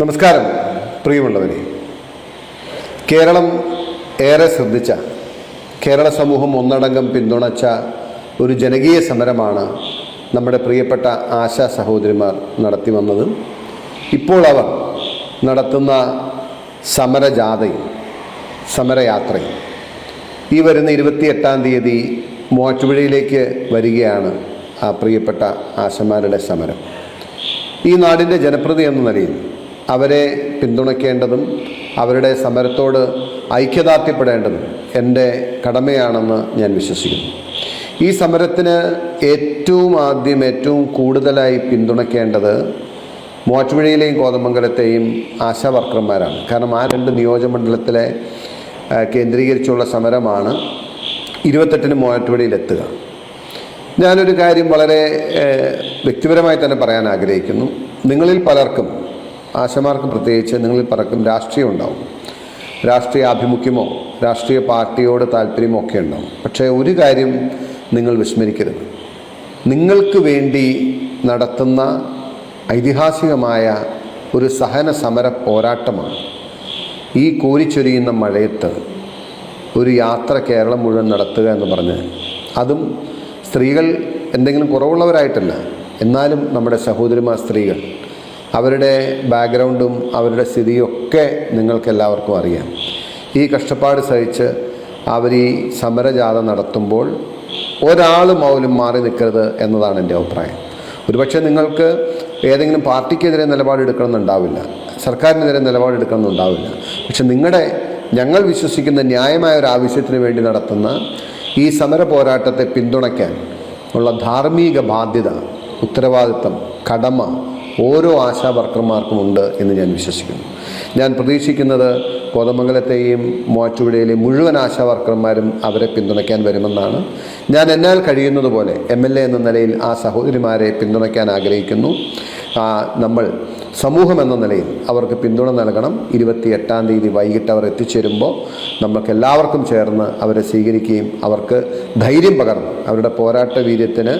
നമസ്കാരം പ്രിയമുള്ളവരെ. കേരളം ഏറെ ശ്രദ്ധിച്ച, കേരള സമൂഹം ഒന്നടങ്കം പിന്തുണച്ച ഒരു ജനകീയ സമരമാണ് നമ്മുടെ പ്രിയപ്പെട്ട ആശാ സഹോദരിമാർ നടത്തി വന്നത്. ഇപ്പോൾ അവർ നടത്തുന്ന സമരജാഥയും സമരയാത്രയും ഈ വരുന്ന 28-ാം തീയതി മൂവാറ്റുപുഴയിലേക്ക് വരികയാണ്. ആ പ്രിയപ്പെട്ട ആശമാരുടെ സമരം ഈ നാടിൻ്റെ ജനപ്രതി എന്ന നിലയിൽ അവരെ പിന്തുണയ്ക്കേണ്ടതും അവരുടെ സമരത്തോട് ഐക്യദാർഢ്യപ്പെടേണ്ടതും എൻ്റെ കടമയാണെന്ന് ഞാൻ വിശ്വസിക്കുന്നു. ഈ സമരത്തിന് ഏറ്റവും കൂടുതലായി പിന്തുണയ്ക്കേണ്ടത് മൂവാറ്റുപുഴയിലെയും കോതമംഗലത്തെയും ആശാ വർക്കർമാരാണ്. കാരണം ആ രണ്ട് നിയോജകമണ്ഡലത്തിലെ കേന്ദ്രീകരിച്ചുള്ള സമരമാണ് 28-ന് മൂവാറ്റുപുഴയിലെത്തുക. ഞാനൊരു കാര്യം വളരെ വ്യക്തിപരമായി തന്നെ പറയാൻ ആഗ്രഹിക്കുന്നു. നിങ്ങളിൽ പലർക്കും, ആശമാർക്ക് പ്രത്യേകിച്ച്, നിങ്ങളിൽ പലർക്കും രാഷ്ട്രീയം ഉണ്ടാവും, രാഷ്ട്രീയ ആഭിമുഖ്യമോ രാഷ്ട്രീയ പാർട്ടിയോട് താല്പര്യമോ ഒക്കെ ഉണ്ടാവും. പക്ഷേ ഒരു കാര്യം നിങ്ങൾ വിസ്മരിക്കരുത്. നിങ്ങൾക്ക് വേണ്ടി നടത്തുന്ന ഐതിഹാസികമായ ഒരു സഹന സമര പോരാട്ടമാണ് ഈ കോരിച്ചൊരിയുന്ന മഴയത്ത് ഒരു യാത്ര കേരളം മുഴുവൻ നടത്തുക എന്ന് പറഞ്ഞ്, അതും സ്ത്രീകൾ എന്തെങ്കിലും കുറവുള്ളവരായിട്ടല്ല, എന്നാലും നമ്മുടെ സഹോദരിമാർ സ്ത്രീകൾ, അവരുടെ ബാക്ക്ഗ്രൗണ്ടും അവരുടെ സ്ഥിതിയൊക്കെ നിങ്ങൾക്കെല്ലാവർക്കും അറിയാം. ഈ കഷ്ടപ്പാട് സഹിച്ച് അവർ ഈ സമരജാഥ നടത്തുമ്പോൾ ഒരാൾ മൗനം മാറി നിൽക്കരുത് എന്നതാണ് എൻ്റെ അഭിപ്രായം. ഒരുപക്ഷെ നിങ്ങൾക്ക് ഏതെങ്കിലും പാർട്ടിക്കെതിരെ നിലപാടെടുക്കണമെന്നുണ്ടാവില്ല, സർക്കാരിനെതിരെ നിലപാടെടുക്കണമെന്നുണ്ടാവില്ല. പക്ഷെ ഞങ്ങൾ വിശ്വസിക്കുന്ന ന്യായമായ ഒരു ആവശ്യത്തിന് വേണ്ടി നടത്തുന്ന ഈ സമര പോരാട്ടത്തെ പിന്തുണയ്ക്കാൻ ഉള്ള ധാർമ്മിക ബാധ്യത, ഉത്തരവാദിത്തം, കടമ ഓരോ ആശാ വർക്കർമാർക്കും ഉണ്ട് എന്ന് ഞാൻ വിശ്വസിക്കുന്നു. ഞാൻ പ്രതീക്ഷിക്കുന്നത് കോതമംഗലത്തെയും മൂവാറ്റുപുഴയിലെയും മുഴുവൻ ആശാ വർക്കർമാരും അവരെ പിന്തുണയ്ക്കാൻ വരുമെന്നാണ്. ഞാൻ എന്നാൽ കഴിയുന്നതുപോലെ MLA എന്ന നിലയിൽ ആ സഹോദരിമാരെ പിന്തുണയ്ക്കാൻ ആഗ്രഹിക്കുന്നു. നമ്മൾ സമൂഹം എന്ന നിലയിൽ അവർക്ക് പിന്തുണ നൽകണം. 28-ാം തീയതി വൈകിട്ട് അവർ എത്തിച്ചേരുമ്പോൾ നമുക്കെല്ലാവർക്കും ചേർന്ന് അവരെ സ്വീകരിക്കുകയും അവർക്ക് ധൈര്യം പകർന്ന് അവരുടെ പോരാട്ട വീര്യത്തിന്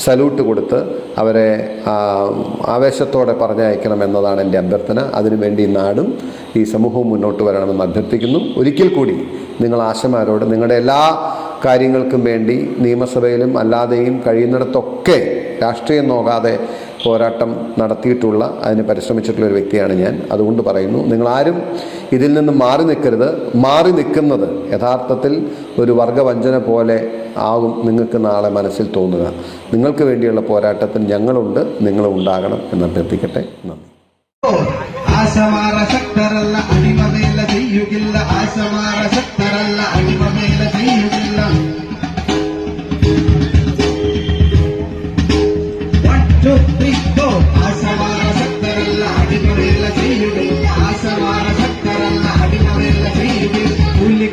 സല്യൂട്ട് കൊടുത്ത് അവരെ ആവേശത്തോടെ പറഞ്ഞയക്കണം എന്നതാണ് എൻ്റെ അഭ്യർത്ഥന. അതിനുവേണ്ടി നാടും ഈ സമൂഹവും മുന്നോട്ട് വരണമെന്ന് അഭ്യർത്ഥിക്കുന്നു. ഒരിക്കൽ കൂടി നിങ്ങൾ ആശമാരോട് നിങ്ങളുടെ എല്ലാ കാര്യങ്ങൾക്കും വേണ്ടി നിയമസഭയിലും അല്ലാതെയും കഴിയുന്നിടത്തൊക്കെ രാഷ്ട്രീയം നോക്കാതെ പോരാട്ടം നടത്തിയിട്ടുള്ള, അതിന് പരിശ്രമിച്ചിട്ടുള്ള ഒരു വ്യക്തിയാണ് ഞാൻ. അതുകൊണ്ട് പറയുന്നു, നിങ്ങളാരും ഇതിൽ നിന്ന് മാറി നിൽക്കരുത്. മാറി നിൽക്കുന്നത് യഥാർത്ഥത്തിൽ ഒരു വർഗവഞ്ചന പോലെ ആകും നിങ്ങൾക്ക് നാളെ മനസ്സിൽ തോന്നുക. നിങ്ങൾക്ക് വേണ്ടിയുള്ള പോരാട്ടത്തിൽ ഞങ്ങളുണ്ട്, നിങ്ങളും ഉണ്ടാകണം എന്ന് അഭ്യർത്ഥിക്കട്ടെ. നന്ദി.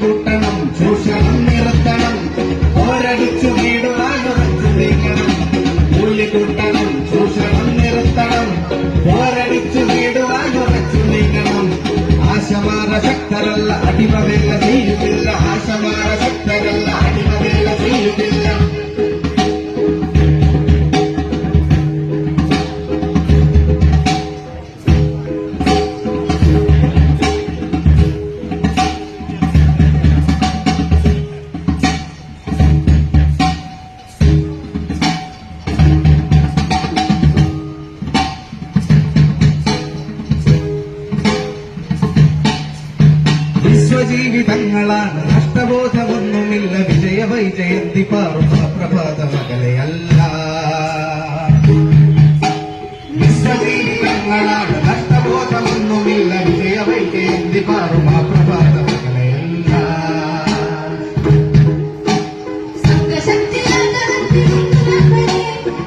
കൂട്ടണം, ചൂഷണം നിർത്തണം, പോരടിച്ചു വീടുവാനുറച്ചു നീക്കണം. കൂട്ടണം, ചൂഷണം നിർത്തണം, പോരടിച്ചു വീടുവാനുറച്ചു നീക്കണം. ആശമാര ശക്തരല്ല, അടിമവേല ചെയ്യുന്നില്ല. ആശമാര ശക്തരല്ല, അടിമവേല ചെയ്യുന്നില്ല. വിശ്വജീവിതങ്ങളാണ്, നഷ്ടബോധമൊന്നുമില്ല. വിജയവൈജയന്തി പാറുന്ന പ്രഭാത മകളെയല്ല. വിശ്വജീവിതങ്ങളാണ്, നഷ്ടബോധമൊന്നുമില്ല. വിജയവൈജയന്തി പാറുന്ന പ്രഭാത മകളെയല്ല.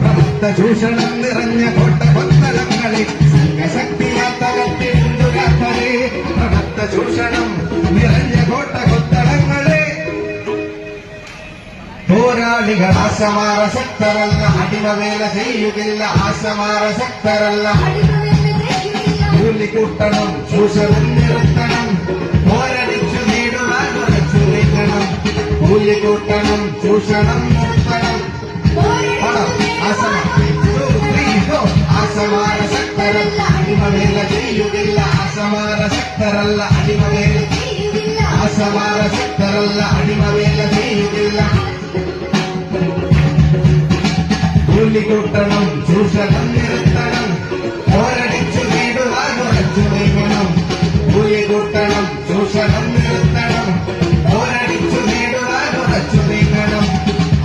പ്രവൃത്ത ചൂഷണം നിറഞ്ഞ കോട്ട കൊത്തളങ്ങളെ, സംഘശക്തിയാത്തകത്തിരുന്നുകാത്തരെ. പ്രവൃത്ത ചൂഷണം നിറഞ്ഞ കോട്ട കൊത്തളങ്ങളെ, പോരാളികൾ ആശമാര ശക്തരല്ല, അടിമവേല ചെയ്യുകില്ല. ആശമാര ശക്തരല്ല, കൂട്ടണം, ചൂഷണം നിർത്തണം, പോരടിച്ചു നേടുവാൻ ഉറച്ചു നീക്കണം. കൂട്ടണം, ചൂഷണം നിർത്തണം. ആശമാര ശക്തരല്ല. ശക്തരല്ല അടിമവേല ചെയ്യുകില്ല അസമാര ശക്തരല്ല അടിമവേല അസമാര ശക്തരല്ല അടിമവേല ചെയ്യുകില്ല കൂലി കൂട്ടണം ചൂഷണം നിർത്തണം പോരടിച്ചു വീടുവാൻ ഉറച്ചു നീങ്ങണം കൂലി കൂട്ടണം ചൂഷണം നിർത്തണം പോരടിച്ചു വീടുവാൻ ഉറച്ചു നീങ്ങണം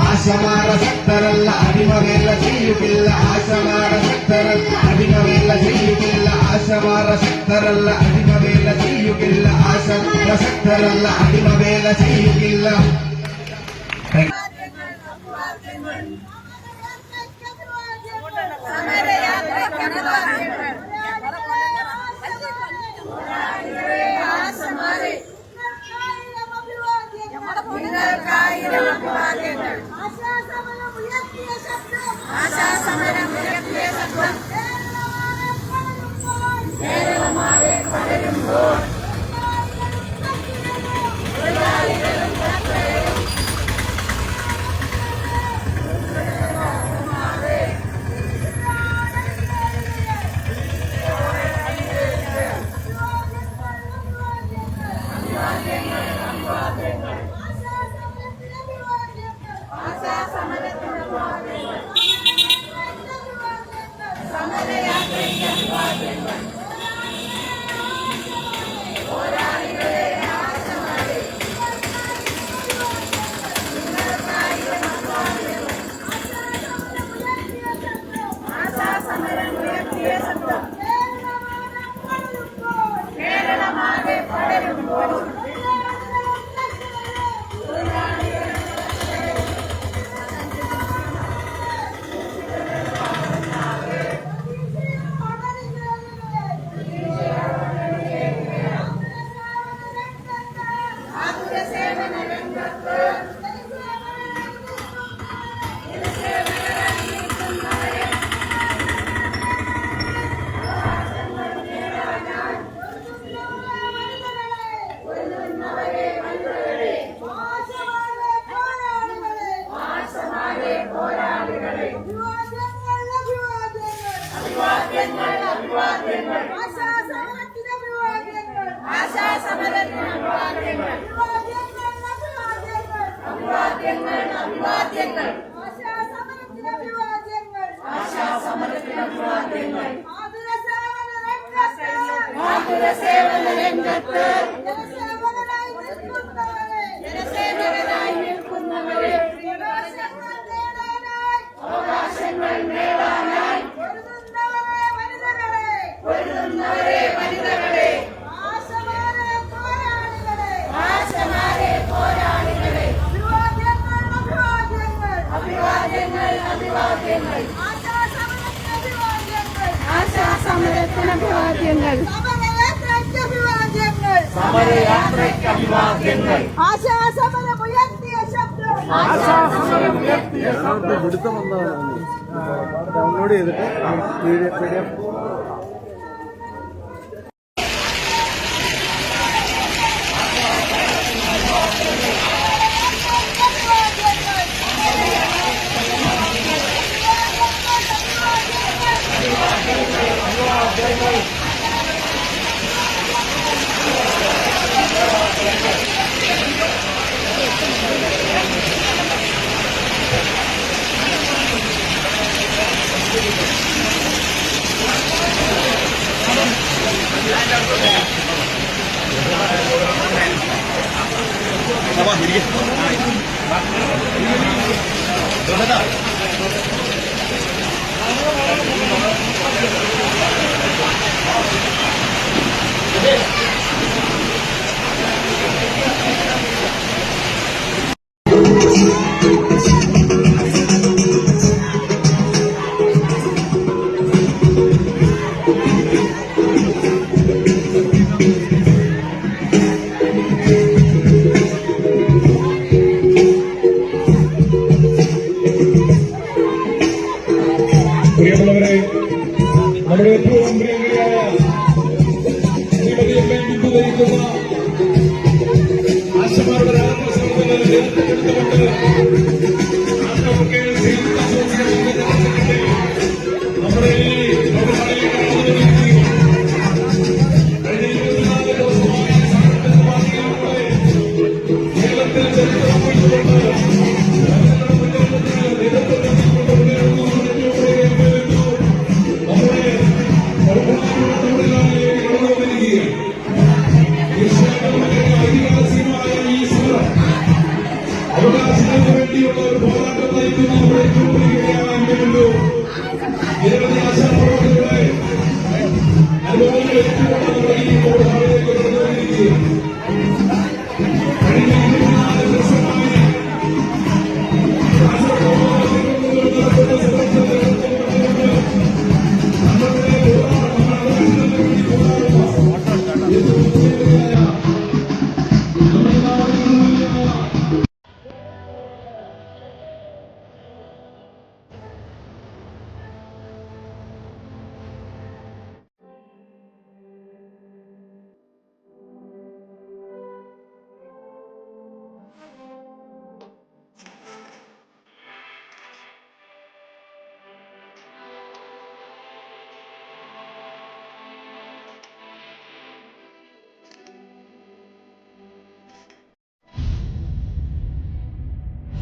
ആശമാര ശക്തരല്ല അടിമവേല ചെയ്യുകില്ല ആശമാര ശക്തരല്ല അടിമവേല ചെയ്യുകില്ല ആശമാര ശക്തരല്ല അടിമവേല ചെയ്യുകില്ല ആശമാര ശക്തരല്ല അടിമവേല ചെയ്യുകില്ല ഡൗൺലോഡ് ചെയ്തിട്ട് PDF പ്രിയമുള്ളവരെ, നമ്മുടെ ഏറ്റവും പ്രിയങ്കരായ ശ്രീമതിയമ്മയെ മുമ്പ് നയിക്കുന്ന ആശമാരുടെ രാജസഭയിൽ എടുത്തുകൊണ്ട് നമ്മുടെ ഈ നടത്തുന്ന